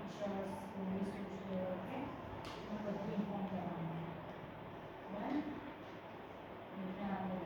Pictures movie શું છે okay બધું ઇન્ફોર્મ કરવાનું ડન એટલે આગળ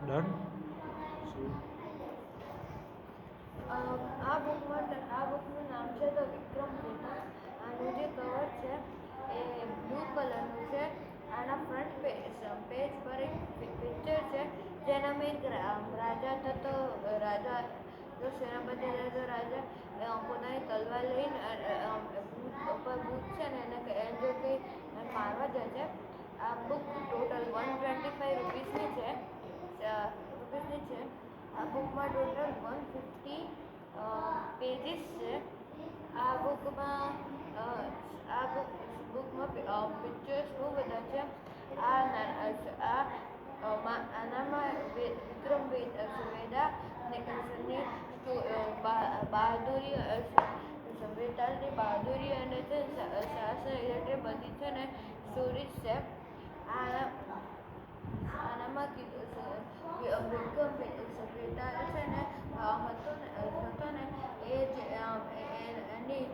ડન. આ બુકનું નામ છે ધ વિક્રમ બેતાલ. આનું જે કવર છે એ બ્લુ કલરનું છે. આના ફ્રન્ટ પેજ પર એક પિક્ચર છે જેનામાં એક રાજા થતો રાજા જો સેનાપતિ રહેતો રાજા પોતાની તલવાર લઈને ભૂત છે ને એને જો કંઈ મારવા જાય છે. આ બુક ટોટલ 125 રૂપીસની છે. આ બુકમાં ટોટલ 150 પેજીસ છે. આ બુકમાં પિક્ચર્સ બહુ બધા છે. આનામાં વિક્રમ વેદા બહાદુરી બેતાલની બહાદુરી અને સાહસ રિલેટેડ બધી છે ને સ્ટોરીઝ છે. આનામાં વિક્રમ બેતાલ છે ને હતો ને એ એની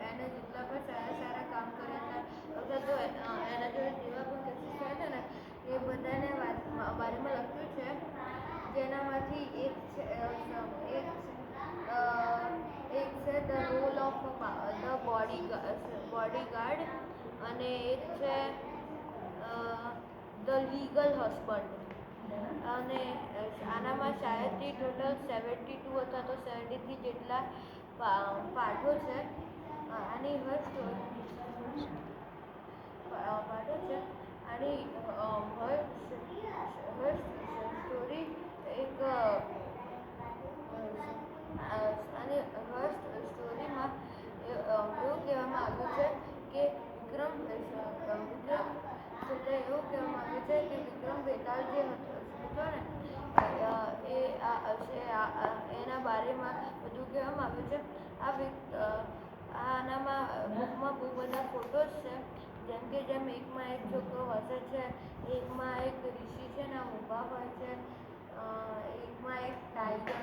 એને જેટલા પણ સારા કામ કર્યા હતા અથવા તો એના જોડે જેવા પણ કેસીસ થયા હતા ને એ બધાને બારેમાં લખ્યું છે. જેનામાંથી એક છે the role of the bodyguard અને એક છે ધ લીગલ હસબન્ડ. અને આનામાં શાયદથી ટોટલ 72 અથવા તો 73 જેટલા પાઠો છે. આની પાઠો છે. આની સ્ટોરી એક અને સ્ટોરીમાં એવું કહેવામાં આવ્યું છે કે વિક્રમ એવું કહેવામાં આવ્યું છે કે વિક્રમ બેતાલ જે હતો ને એના બારેમાં બધું કહેવામાં આવ્યું છે. આનામાં બુકમાં બહુ બધા ફોટોસ છે. જેમ એકમાં એક છોકરો હસે છે, એકમાં એક ઋષિ છે ને ઊભા હોય છે, એકમાં એક ટાઈગર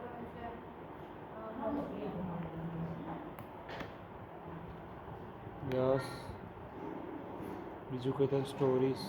હોય છે. યસ. બીજું કોઈ તને સ્ટોરીઝ